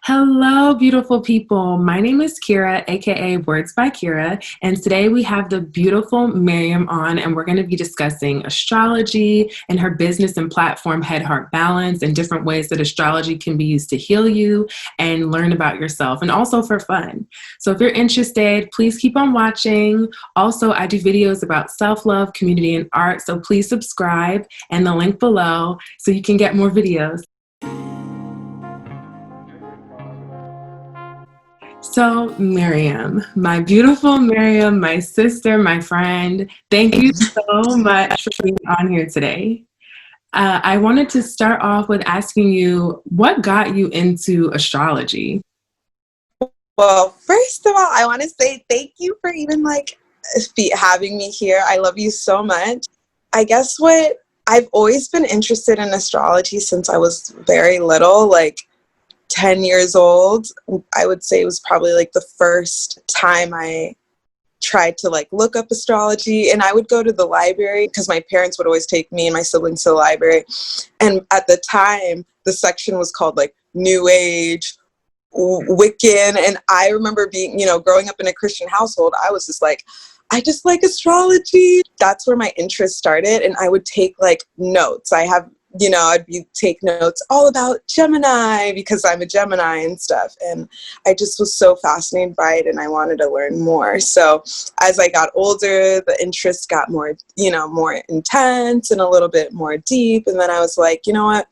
Hello, beautiful people. My name is Kira, aka WordsbyKira, and today we have the beautiful Myriam on, and we're going to be discussing astrology and her business and platform Head Heart Balance and different ways that astrology can be used to heal you and learn about yourself, and also for fun. So if you're interested, please keep on watching. Also, I do videos about self-love, community, and art, so please subscribe and the link below so you can get more videos. So, Myriam, my beautiful Myriam, my sister, my friend, thank you so much for being on here today. I wanted to start off with asking you, what got you into astrology? Well, first of all, I want to say thank you for even having me here. I love you so much. I guess I've always been interested in astrology since I was very little, like 10 years old. I would say it was probably like the first time I tried to look up astrology, and I would go to the library because my parents would always take me and my siblings to the library. And at the time, the section was called New Age, Wiccan, and I remember being, growing up in a Christian household, I was just I just like astrology. That's where my interest started, and I would take notes. Take notes all about Gemini because I'm a Gemini and stuff, and I just was so fascinated by it, and I wanted to learn more. So as I got older, the interest got more, more intense and a little bit more deep, and then I was like, you know what?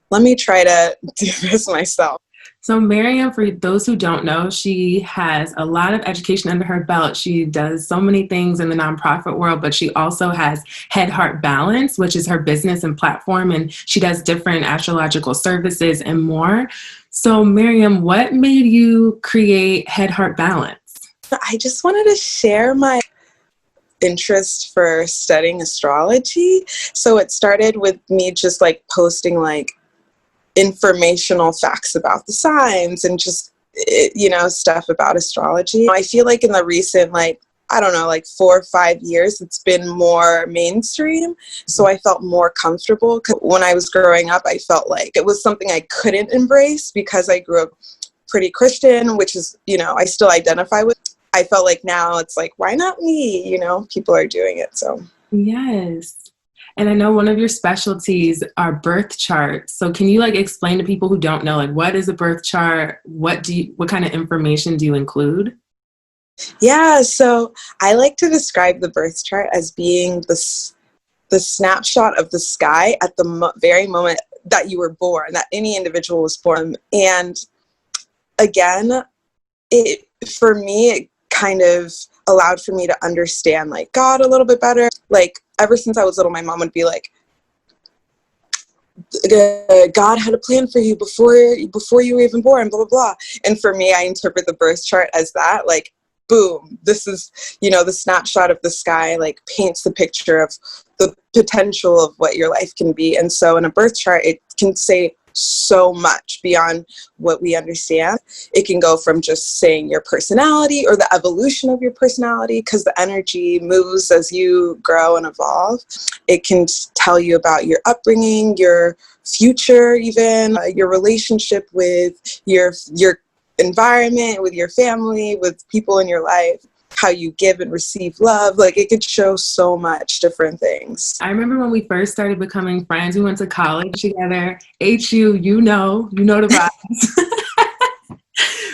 Let me try to do this myself. So Myriam, for those who don't know, she has a lot of education under her belt. She does so many things in the nonprofit world, but she also has Head Heart Balance, which is her business and platform, and she does different astrological services and more. So Myriam, what made you create Head Heart Balance? I just wanted to share my interest for studying astrology. So it started with me just posting informational facts about the signs and just, stuff about astrology. I feel in the recent, 4 or 5 years, it's been more mainstream. So I felt more comfortable. 'Cause when I was growing up, I felt like it was something I couldn't embrace because I grew up pretty Christian, which is, I still identify with. I felt now it's why not me? People are doing it. So. Yes. And I know one of your specialties are birth charts. So can you explain to people who don't know, what is a birth chart? What kind of information do you include? Yeah, so I like to describe the birth chart as being the snapshot of the sky at the very moment that you were born, that any individual was born. And again, for me, it kind of allowed for me to understand God a little bit better. Ever since I was little, my mom would be God had a plan for you before you were even born, blah, blah, blah. And for me, I interpret the birth chart as that, boom, this is, the snapshot of the sky, paints the picture of the potential of what your life can be. And so in a birth chart, it can say so much beyond what we understand. It can go from just saying your personality or the evolution of your personality, because the energy moves as you grow and evolve. It can tell you about your upbringing, your future, even your relationship with your environment, with your family, with people in your life, how you give and receive love. It could show so much different things. I remember when we first started becoming friends, we went to college together. HU, you know the vibes.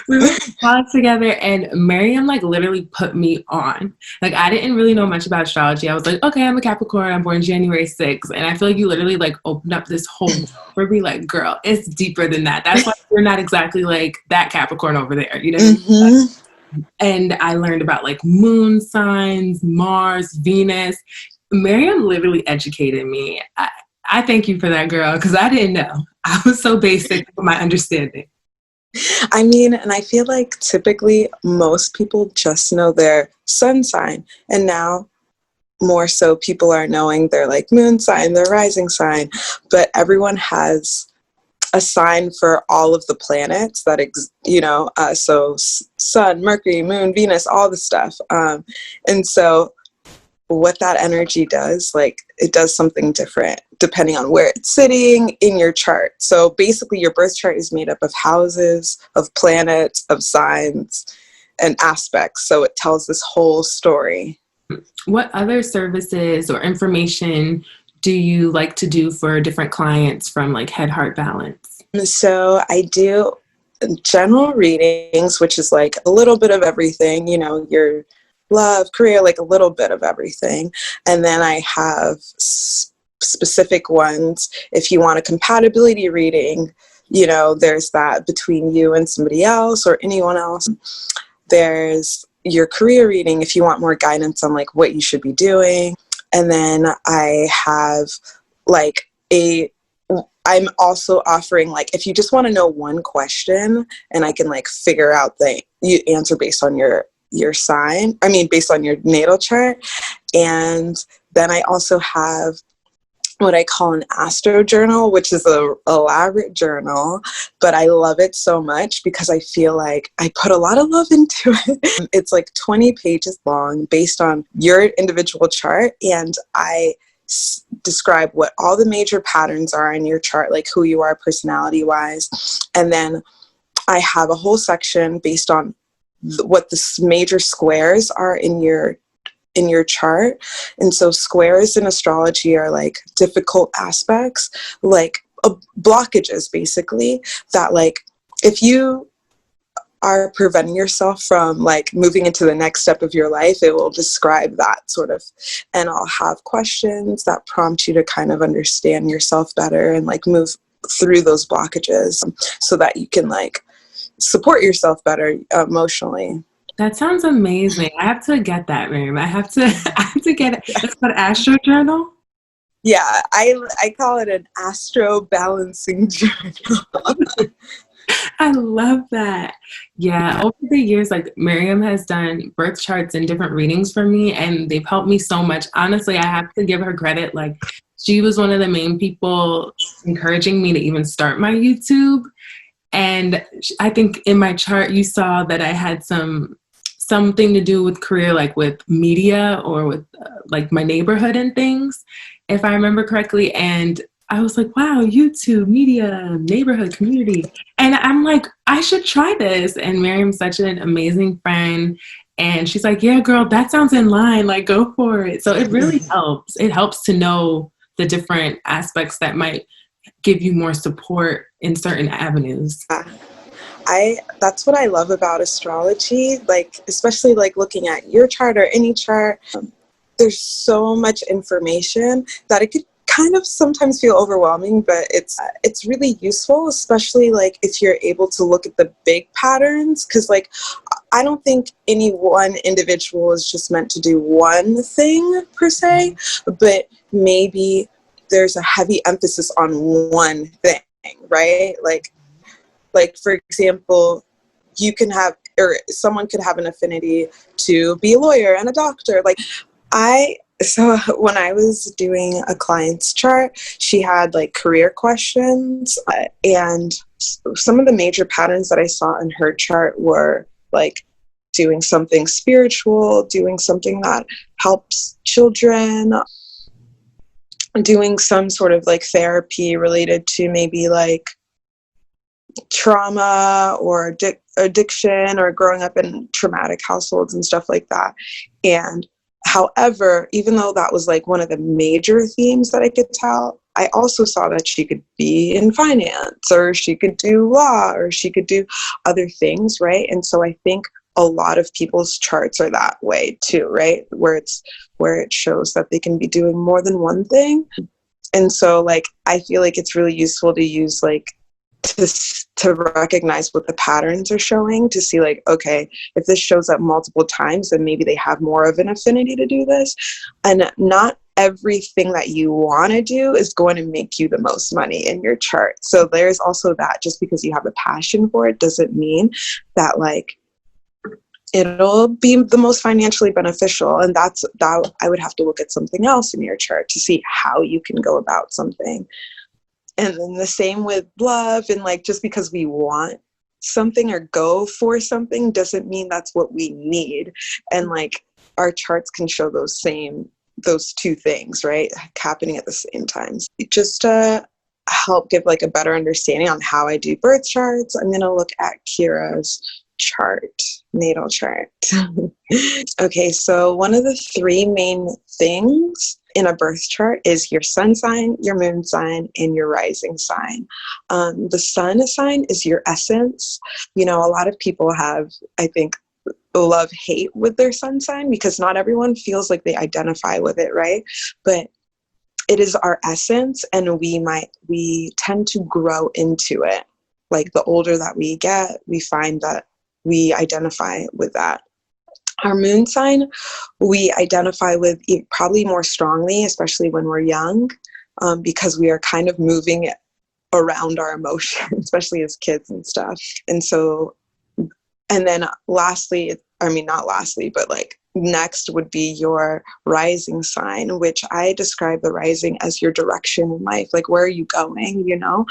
We went to college together, and Myriam literally put me on. I didn't really know much about astrology. I was like, okay, I'm a Capricorn. I'm born January 6th. And I feel you literally opened up this whole world for me. Girl, it's deeper than that. That's why you're not exactly that Capricorn over there. You know what I mean? And I learned about moon signs, Mars, Venus. Myriam literally educated me. I thank you for that, girl, because I didn't know. I was so basic with my understanding. I mean, and I feel typically most people just know their sun sign, and now more so people are knowing their moon sign, their rising sign, but everyone has a sign for all of the planets that so sun, Mercury, moon, Venus, all the stuff. And so what that energy does, like it does something different depending on where it's sitting in your chart. So basically your birth chart is made up of houses, of planets, of signs, and aspects. So it tells this whole story. What other services or information do you like to do for different clients from like Head Heart Balance? So I do general readings, which is like a little bit of everything, you know, your love, career, like a little bit of everything. And then I have specific ones. If you want a compatibility reading, you know, there's that between you and somebody else or anyone else. There's your career reading if you want more guidance on like what you should be doing. And then I have like I'm also offering like if you just want to know one question and I can like figure out the answer based on your sign, I mean based on your natal chart. And then I also have what I call an Astro journal, which is a elaborate journal, but I love it so much because I feel like I put a lot of love into it. It's like 20 pages long based on your individual chart, and I describe what all the major patterns are in your chart, like who you are personality wise. And then I have a whole section based on what the major squares are in your chart. And so squares in astrology are like difficult aspects, like blockages basically, that like if you are preventing yourself from like moving into the next step of your life, it will describe that sort of. And I'll have questions that prompt you to kind of understand yourself better and like move through those blockages so that you can like support yourself better emotionally. That sounds amazing. I have to get that, Myriam. I have to get it. It's called Astro Journal? Yeah, I call it an Astro balancing journal. I love that. Yeah, over the years, like Myriam has done birth charts and different readings for me, and they've helped me so much. Honestly, I have to give her credit. Like, she was one of the main people encouraging me to even start my YouTube. And I think in my chart, you saw that I had something to do with career, like with media or with like my neighborhood and things, if I remember correctly. And I was like, wow, YouTube, media, neighborhood, community. And I'm like, I should try this. And Myriam's such an amazing friend. And she's like, yeah, girl, that sounds in line. Like, go for it. So it really helps. It helps to know the different aspects that might give you more support in certain avenues. That's what I love about astrology, like especially like looking at your chart or any chart. There's so much information that it could kind of sometimes feel overwhelming, but it's really useful, especially like if you're able to look at the big patterns, because like I don't think any one individual is just meant to do one thing per se, but maybe there's a heavy emphasis on one thing, right? Like for example, you can have, or someone could have an affinity to be a lawyer and a doctor. So when I was doing a client's chart, she had like career questions, and some of the major patterns that I saw in her chart were like doing something spiritual, doing something that helps children, doing some sort of like therapy related to maybe like trauma or addiction or growing up in traumatic households and stuff like that. And however, even though that was like one of the major themes that I could tell, I also saw that she could be in finance, or she could do law, or she could do other things, right? And so I think a lot of people's charts are that way too, right? Where it shows that they can be doing more than one thing. And so like I feel like it's really useful to use like to recognize what the patterns are showing, to see like, okay, if this shows up multiple times, then maybe they have more of an affinity to do this. And not everything that you want to do is going to make you the most money in your chart. So there's also that. Just because you have a passion for it doesn't mean that like it'll be the most financially beneficial. And that I would have to look at something else in your chart to see how you can go about something. And then the same with love, and like just because we want something or go for something doesn't mean that's what we need. And like our charts can show those same those two things, right, happening at the same time. Just to help give like a better understanding on how I do birth charts, I'm going to look at Kira's chart, natal chart. Okay, so one of the three main things in a birth chart is your sun sign, your moon sign, and your rising sign. The sun sign is your essence. You know, a lot of people have, I think, love-hate with their sun sign because not everyone feels like they identify with it, right? But it is our essence, and we tend to grow into it. Like the older that we get, we find that we identify with that. Our moon sign, we identify with probably more strongly, especially when we're young, because we are kind of moving around our emotions, especially as kids and stuff. And so, and then lastly, I mean, not lastly, but like next would be your rising sign, which I describe the rising as your direction in life. Like, where are you going, you know?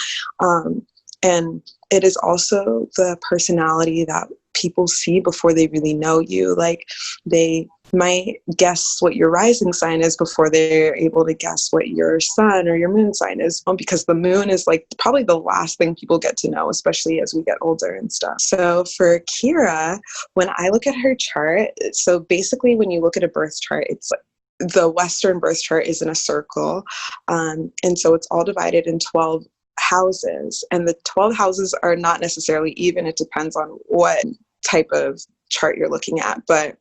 And it is also the personality that people see before they really know you. Like, they might guess what your rising sign is before they're able to guess what your sun or your moon sign is, because the moon is like probably the last thing people get to know, especially as we get older and stuff. So for Kira, when I look at her chart, so basically when you look at a birth chart, it's like the Western birth chart is in a circle. And so it's all divided in 12 houses, and the 12 houses are not necessarily even. It depends on what type of chart you're looking at. But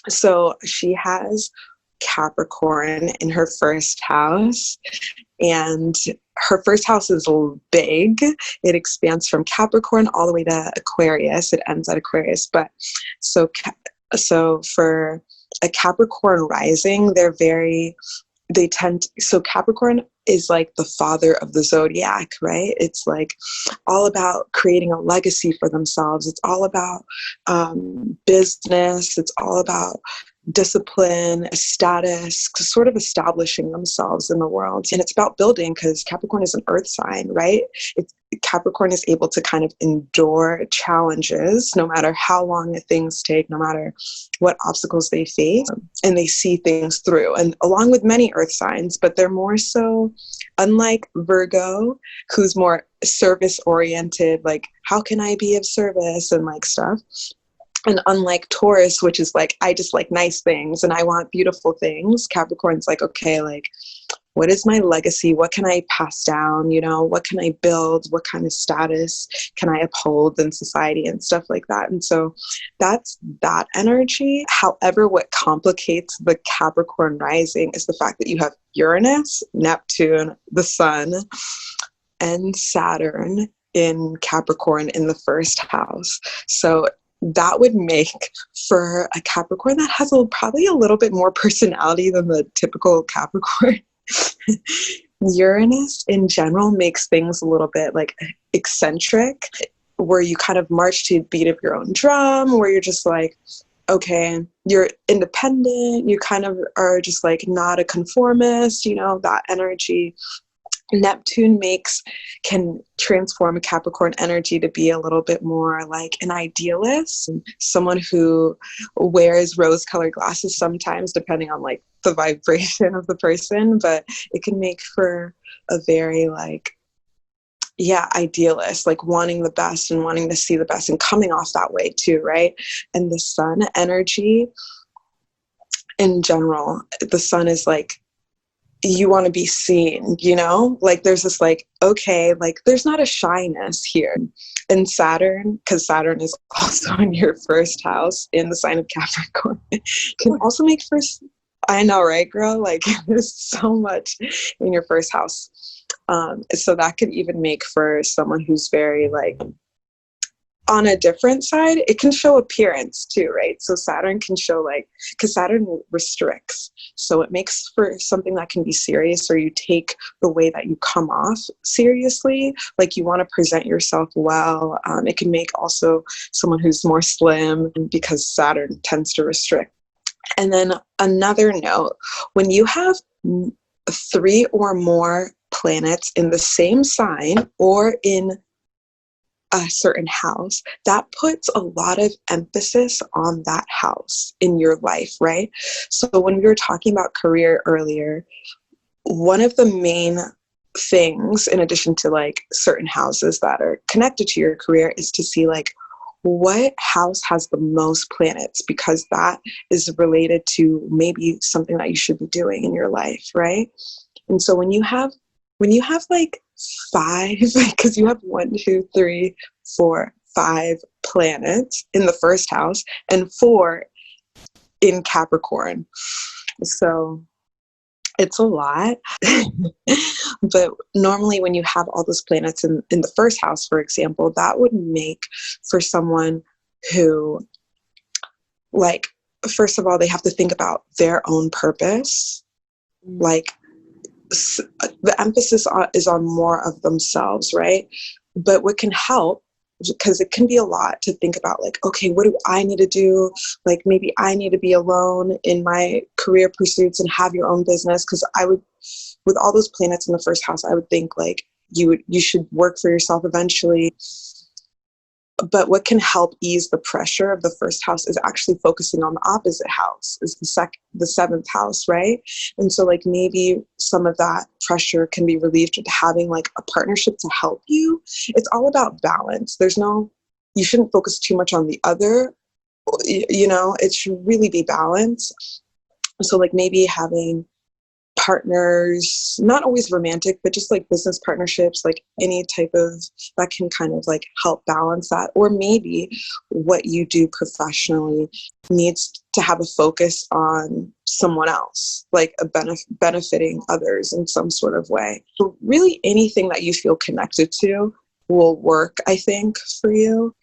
so she has Capricorn in her first house, and her first house is big. It expands from Capricorn all the way to Aquarius. It ends at Aquarius. But so for a Capricorn rising, so Capricorn is like the father of the zodiac, right? It's like all about creating a legacy for themselves. It's all about business. It's all about discipline, status, sort of establishing themselves in the world. And it's about building, because Capricorn is an earth sign, right? Capricorn is able to kind of endure challenges no matter how long things take, no matter what obstacles they face, and they see things through. And along with many earth signs, but they're more so, unlike Virgo, who's more service oriented, like how can I be of service and like stuff. And unlike Taurus, which is like, I just like nice things and I want beautiful things, Capricorn's like, okay, like, what is my legacy? What can I pass down? You know, what can I build? What kind of status can I uphold in society and stuff like that? And so that's that energy. However, what complicates the Capricorn rising is the fact that you have Uranus, Neptune, the sun, and Saturn in Capricorn in the first house. So that would make for a Capricorn that has probably a little bit more personality than the typical Capricorn. Uranus in general makes things a little bit like eccentric, where you kind of march to the beat of your own drum, where you're just like, okay, you're independent, you kind of are just like not a conformist, you know, that energy. Neptune can transform a Capricorn energy to be a little bit more like an idealist, someone who wears rose-colored glasses sometimes, depending on like the vibration of the person, but it can make for a very like, yeah, idealist, like wanting the best and wanting to see the best and coming off that way too, right? And the sun energy in general, the sun is like, you want to be seen, you know, like there's this like, okay, like there's not a shyness here. And Saturn, because Saturn is also in your first house in the sign of Capricorn, can also make first, I know, right, girl? Like there's so much in your first house. So that could even make for someone who's very like, on a different side, it can show appearance too, right? So Saturn can show like, because Saturn restricts. So it makes for something that can be serious, or you take the way that you come off seriously, like you want to present yourself well. It can make also someone who's more slim, because Saturn tends to restrict. And then another note, when you have 3 or more planets in the same sign or in a certain house, that puts a lot of emphasis on that house in your life, right? So when we were talking about career earlier, one of the main things, in addition to like certain houses that are connected to your career, is to see like what house has the most planets, because that is related to maybe something that you should be doing in your life, right? And so when you have like 5, because you have 1, 2, 3, 4, 5 planets in the first house and 4 in Capricorn. So it's a lot. But normally when you have all those planets in the first house, for example, that would make for someone who, like, first of all, they have to think about their own purpose. Like, the emphasis is on more of themselves, right? But what can help, because it can be a lot to think about, like, okay, what do I need to do? Like, maybe I need to be alone in my career pursuits and have your own business. Because I would, with all those planets in the first house, I would think like you should work for yourself eventually. But what can help ease the pressure of the first house is actually focusing on the opposite house, is the 7th house, right? And so like maybe some of that pressure can be relieved with having like a partnership to help you. It's all about balance. You shouldn't focus too much on the other, it should really be balanced. So like maybe having partners, not always romantic, but just like business partnerships, like any type of that can kind of like help balance that. Or maybe what you do professionally needs to have a focus on someone else, like a benefiting others in some sort of way. So really anything that you feel connected to will work, I think, for you.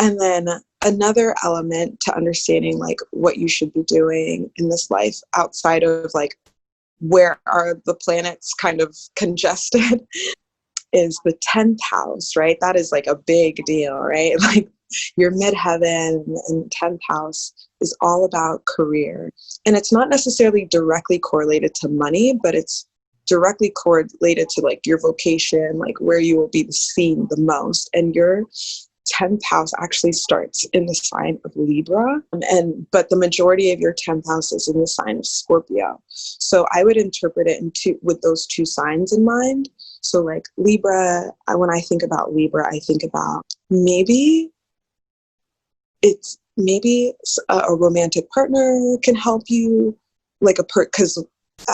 And then another element to understanding like what you should be doing in this life outside of like where are the planets kind of congested is the 10th house, right? That is like a big deal, right? Like your midheaven and 10th house is all about career. And it's not necessarily directly correlated to money, but it's directly correlated to like your vocation, like where you will be seen the most. And your 10th house actually starts in the sign of Libra, but the majority of your 10th house is in the sign of Scorpio. So I would interpret it with those 2 signs in mind. So like Libra, when I think about Libra, I think about maybe a romantic partner can help you, like because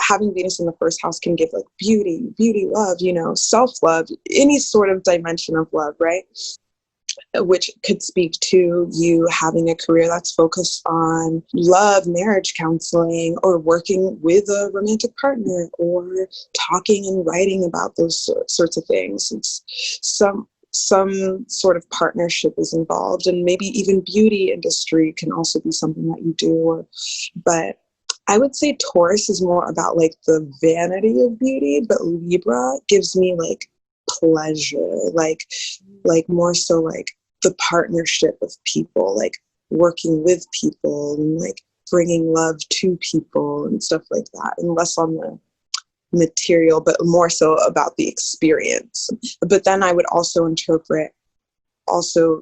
having Venus in the first house can give like beauty, love, self-love, any sort of dimension of love, right? Which could speak to you having a career that's focused on love, marriage counseling, or working with a romantic partner, or talking and writing about those sorts of things. It's some sort of partnership is involved, and maybe even beauty industry can also be something that you do. But I would say Taurus is more about like the vanity of beauty, but Libra gives me like pleasure, like more so like the partnership of people, like working with people and like bringing love to people and stuff like that, and less on the material, but more so about the experience. But then I would also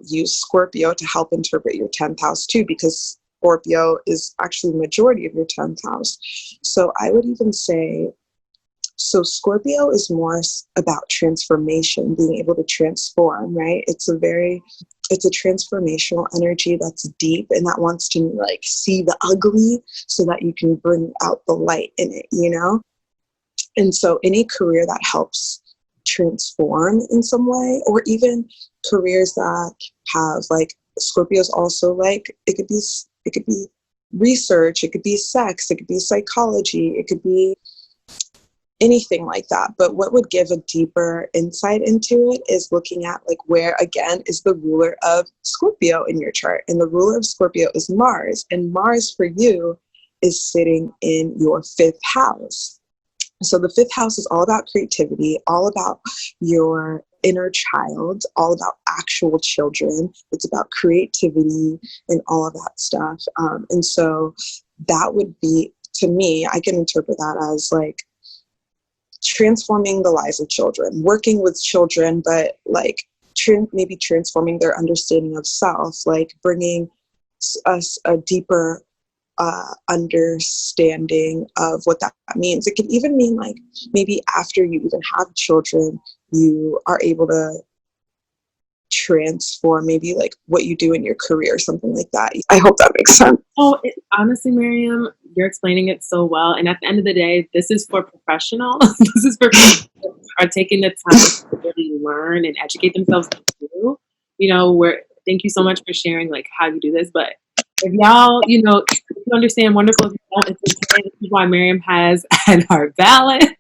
use Scorpio to help interpret your 10th house too, because Scorpio is actually the majority of your 10th house. So I would even say, so Scorpio is more about transformation, being able to transform, right? It's a transformational energy that's deep and that wants to like see the ugly so that you can bring out the light in it, And so any career that helps transform in some way, or even careers that have like Scorpios also, like it could be research, it could be sex, it could be psychology, it could be anything like that. But what would give a deeper insight into it is looking at like where, again, is the ruler of Scorpio in your chart. And the ruler of Scorpio is Mars. And Mars for you is sitting in your 5th house. So the 5th house is all about creativity, all about your inner child, all about actual children. It's about creativity and all of that stuff. And so that would be, to me, I can interpret that as like transforming the lives of children, working with children, but like maybe transforming their understanding of self, like bringing us a deeper understanding of what that means. It can even mean like maybe after you even have children, you are able to transform maybe like what you do in your career, something like that. I hope that makes sense. Oh, honestly, Myriam, you're explaining it so well. And at the end of the day, this is for professionals. This is for people who are taking the time to really learn and educate themselves too. You know, thank you so much for sharing like how you do this. But if y'all, you know, if you understand wonderful, if you don't, it's okay. This is why Myriam has at our balance.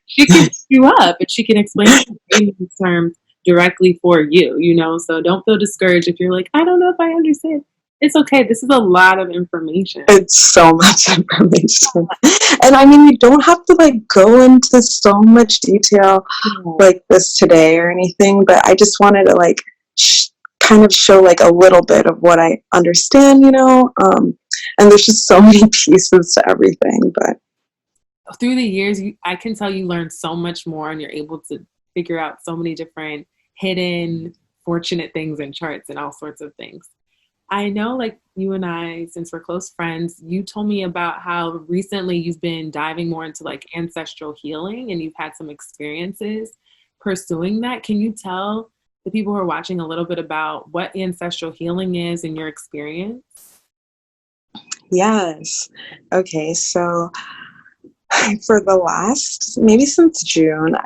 She can pick you up and she can explain in these terms directly for you, you know, so don't feel discouraged if you're like, I don't know if I understand. It's okay. This is a lot of information. It's so much information. And I mean, you don't have to like go into so much detail like this today or anything, but I just wanted to like kind of show like a little bit of what I understand, you know, and there's just so many pieces to everything. But through the years, I can tell you learn so much more, and you're able to figure out so many different hidden fortunate things in charts and all sorts of things. I know, like, you and I, since we're close friends, you told me about how recently you've been diving more into like ancestral healing and you've had some experiences pursuing that. Can you tell the people who are watching a little bit about what ancestral healing is in your experience? Yes. Okay, so for the last, maybe since June,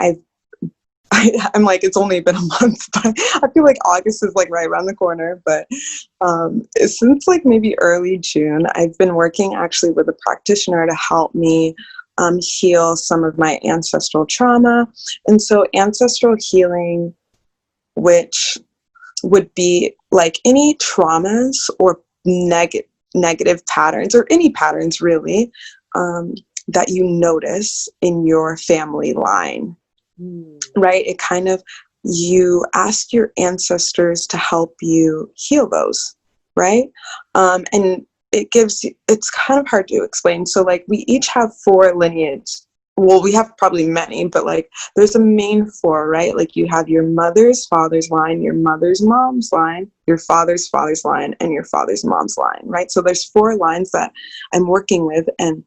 I'm like, it's only been a month, but I feel like August is like right around the corner. But since like maybe early June, I've been working actually with a practitioner to help me heal some of my ancestral trauma. And so ancestral healing, which would be like any traumas or negative patterns, or any patterns really, that you notice in your family line. Right? It kind of, you ask your ancestors to help you heal those, right? And it's kind of hard to explain. So like we each have 4 lineages. Well, we have probably many, but like there's a main 4, right? Like you have your mother's father's line, your mother's mom's line, your father's father's line, and your father's mom's line, right? So there's 4 lines that I'm working with, and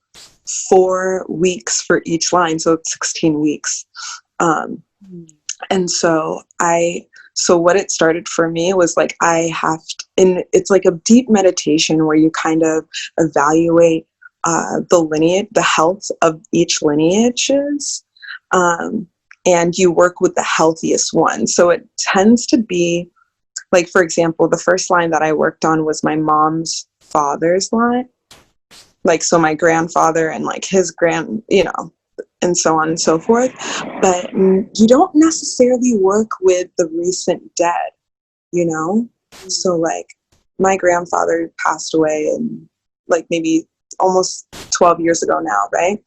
4 weeks for each line. So it's 16 weeks. And so what it started for me was like, it's like a deep meditation where you kind of evaluate the health of each lineages, and you work with the healthiest one. So it tends to be like, for example, the first line that I worked on was my mom's father's line. Like, so my grandfather and like his and so on and so forth. But you don't necessarily work with the recent dead, you know? So like my grandfather passed away in like maybe almost 12 years ago now, right?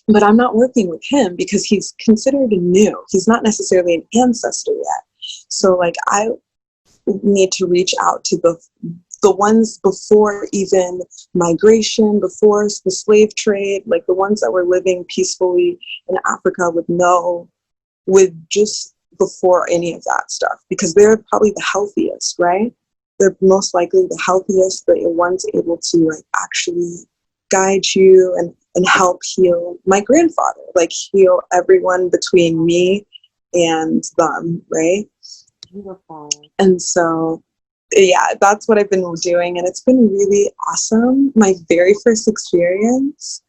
But I'm not working with him because he's considered new. He's not necessarily an ancestor yet. So like I need to reach out to the ones before even migration, before the slave trade, like the ones that were living peacefully in Africa with just before any of that stuff, because they're probably the healthiest, right? They're most likely the healthiest, the ones able to like actually guide you and help heal my grandfather, like heal everyone between me and them, right? Beautiful. And so yeah, that's what I've been doing, and it's been really awesome. My very first experience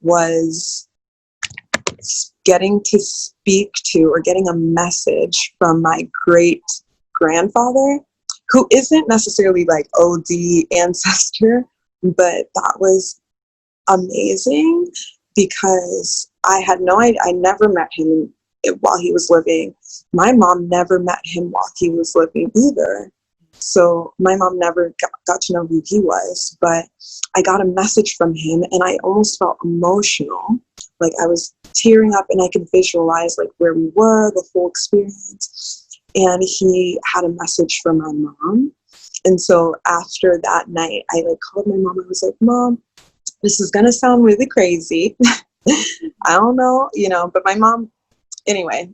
was getting to speak to, or getting a message from my great grandfather, who isn't necessarily like OD ancestor, but that was amazing because I never met him while he was living. My mom never met him while he was living either. So my mom never got to know who he was, but I got a message from him and I almost felt emotional. Like I was tearing up and I could visualize like where we were, the whole experience. And he had a message from my mom. And so after that night, I like called my mom and I was like, Mom, this is going to sound really crazy. I don't know, but my mom, anyway,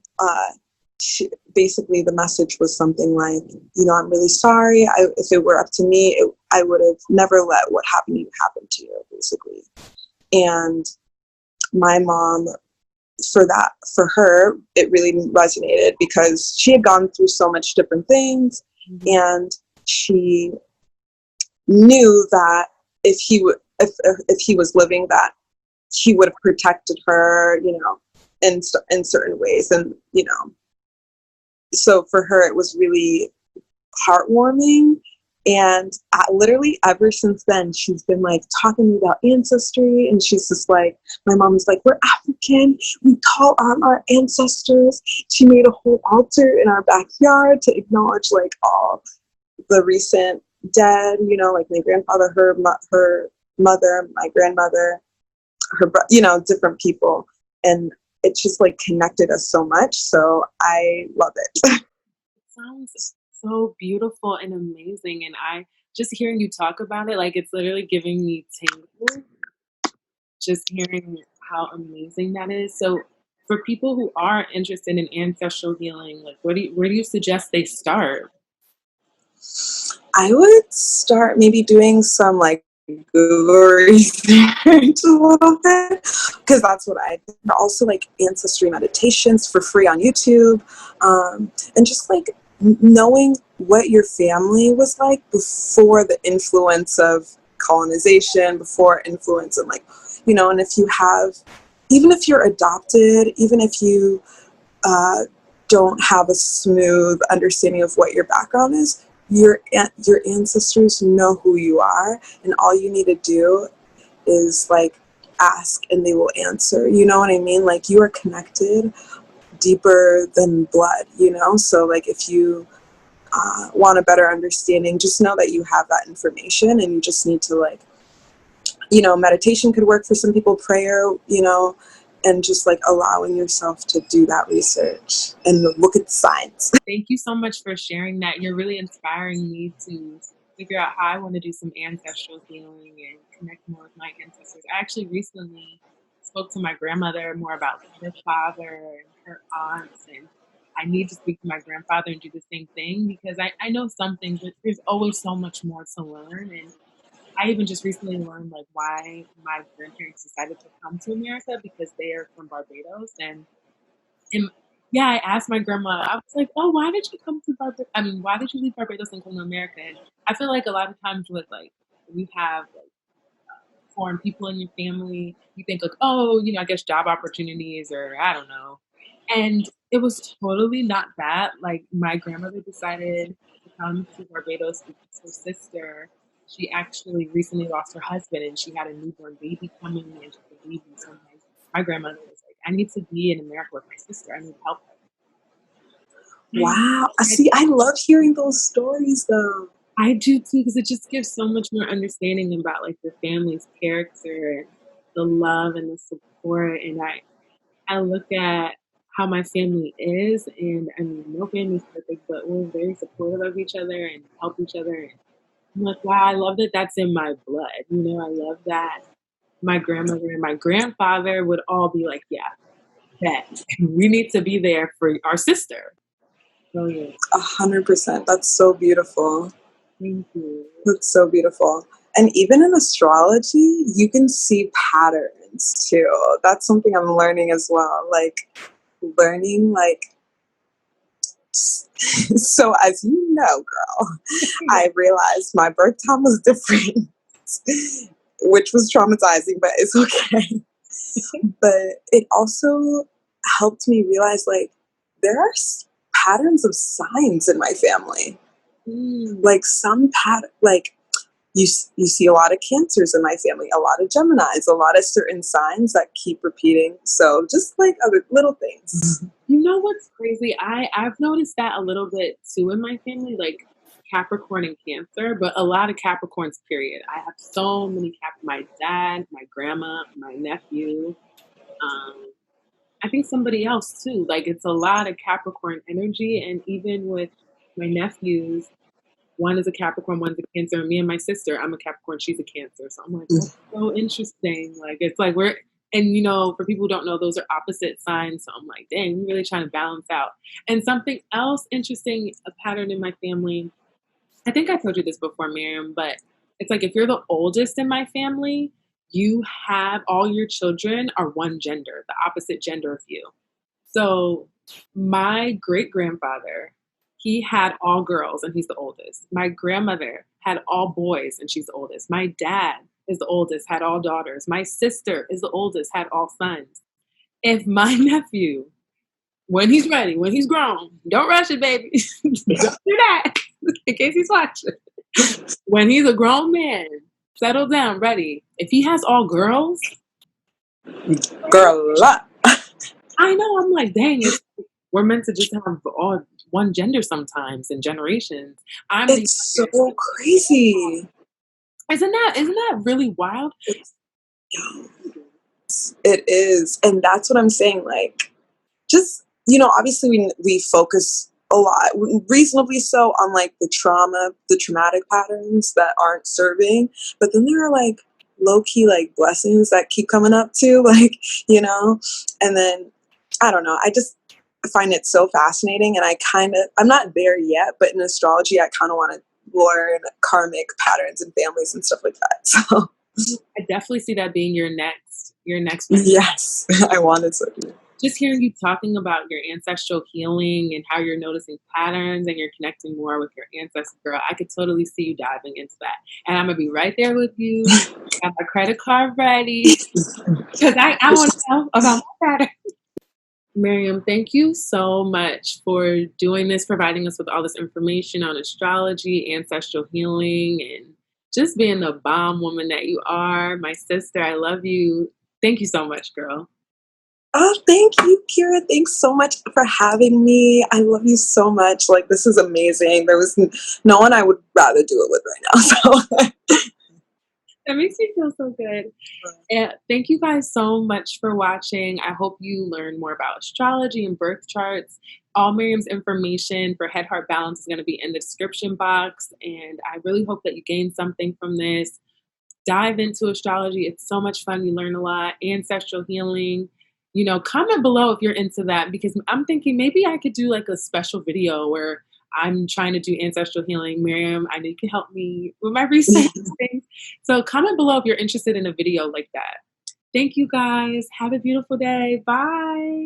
basically the message was something like, I'm really sorry. If it were up to me, I would have never let what happened to you happen to you, basically. And my mom, for her, it really resonated because she had gone through so much different things, and she knew that if he was living, that he would have protected her, in certain ways, and so for her it was really heartwarming. And literally ever since then, she's been like talking to me about ancestry, and she's just like, my mom is like, we're African, we call on our ancestors. She made a whole altar in our backyard to acknowledge like all the recent dead, like my grandfather, her mother, my grandmother, her different people, and it's just like connected us so much. So I love it. Sounds so beautiful and amazing, and I just hearing you talk about it, like it's literally giving me tingles just hearing how amazing that is. So for people who are interested in ancestral healing, like where do you suggest they start? I would start maybe doing some like Google research a little bit, because that's what I did. Also like ancestry meditations for free on YouTube, and just like knowing what your family was like before the influence of colonization, before influence, and like, and if you have, even if you're adopted, even if you don't have a smooth understanding of what your background is, your ancestors know who you are, and all you need to do is like ask and they will answer. You know what I mean? Like you are connected deeper than blood, so like if you want a better understanding, just know that you have that information, and you just need to like, meditation could work for some people, prayer, and just like allowing yourself to do that research and look at the signs. Thank you so much for sharing that. You're really inspiring me to figure out how I want to do some ancestral healing and connect more with my ancestors. I actually recently spoke to my grandmother more about her father and her aunts, and I need to speak to my grandfather and do the same thing because I know some things, but there's always so much more to learn. And I even just recently learned like why my grandparents decided to come to America because they are from Barbados. And yeah, I asked my grandma, I was like, oh, why did you come to Barbados? I mean, why did you leave Barbados and come to America? And I feel like a lot of times with like, we have like foreign people in your family, you think like, oh, I guess job opportunities or I don't know. And it was totally not that. Like my grandmother decided to come to Barbados because her sister, she actually recently lost her husband and she had a newborn baby coming and she had a baby. So my grandmother was like, I need to be in America with my sister. I need help. Wow. See, I love hearing those stories though. I do too, because it just gives so much more understanding about like the family's character and the love and the support. And I look at how my family is, and I mean, no family's perfect, but we're very supportive of each other and help each other. And I'm like, wow, I love that that's in my blood. I love that my grandmother and my grandfather would all be like, yeah, that we need to be there for our sister. So yeah. 100%. That's so beautiful. Thank you. That's so beautiful. And even in astrology, you can see patterns too. That's something I'm learning as well. Like learning like so as you know, girl, I realized my birth time was different, which was traumatizing, but it's okay. But it also helped me realize like there are patterns of signs in my family. Like some pattern, like you see a lot of Cancers in my family, a lot of Geminis, a lot of certain signs that keep repeating. So just like other little things. You know what's crazy? I've noticed that a little bit too in my family, like Capricorn and Cancer, but a lot of Capricorns, period. I have so many my dad, my grandma, my nephew, I think somebody else too. Like it's a lot of Capricorn energy, and even with my nephews, one is a Capricorn, one's a Cancer, and me and my sister, I'm a Capricorn, she's a Cancer. So I'm like, that's so interesting. Like it's like And, for people who don't know, those are opposite signs. So I'm like, dang, we're really trying to balance out. And something else interesting, a pattern in my family, I think I told you this before, Myriam, but it's like if you're the oldest in my family, you have all your children are one gender, the opposite gender of you. So my great grandfather, he had all girls and he's the oldest. My grandmother had all boys and she's the oldest. My dad is the oldest, had all daughters. My sister is the oldest, had all sons. If my nephew, when he's ready, when he's grown, don't rush it, baby. Don't do that in case he's watching. When he's a grown man, settle down, ready. If he has all girls, girl up. I know. I'm like, dang, we're meant to just have all one gender sometimes in generations. It's so crazy. Isn't that really wild? It is. And that's what I'm saying. Like, just, obviously we focus a lot, reasonably so, on like the traumatic patterns that aren't serving. But then there are like low-key like blessings that keep coming up too, like, and then I don't know. I just find it so fascinating. And I'm not there yet, but in astrology, I kind of want to learn karmic patterns and families and stuff like that. So I definitely see that being your next yes, I wanted to. Just hearing you talking about your ancestral healing and how you're noticing patterns and you're connecting more with your ancestor, girl, I could totally see you diving into that. And I'm going to be right there with you. I have my credit card ready because I want to know about my pattern. Myriam, thank you so much for doing this, providing us with all this information on astrology, ancestral healing, and just being the bomb woman that you are. My sister, I love you. Thank you so much, girl. Oh, thank you, Kira. Thanks so much for having me. I love you so much. Like, this is amazing. There was no one I would rather do it with right now. So that makes me feel so good. And thank you guys so much for watching. I hope you learn more about astrology and birth charts. All Myriam's information for Head Heart Balance is going to be in the description box. And I really hope that you gain something from this. Dive into astrology. It's so much fun. You learn a lot. Ancestral healing. Comment below if you're into that, because I'm thinking maybe I could do like a special video where I'm trying to do ancestral healing. Myriam, I know you can help me with my research things. So comment below if you're interested in a video like that. Thank you guys. Have a beautiful day. Bye.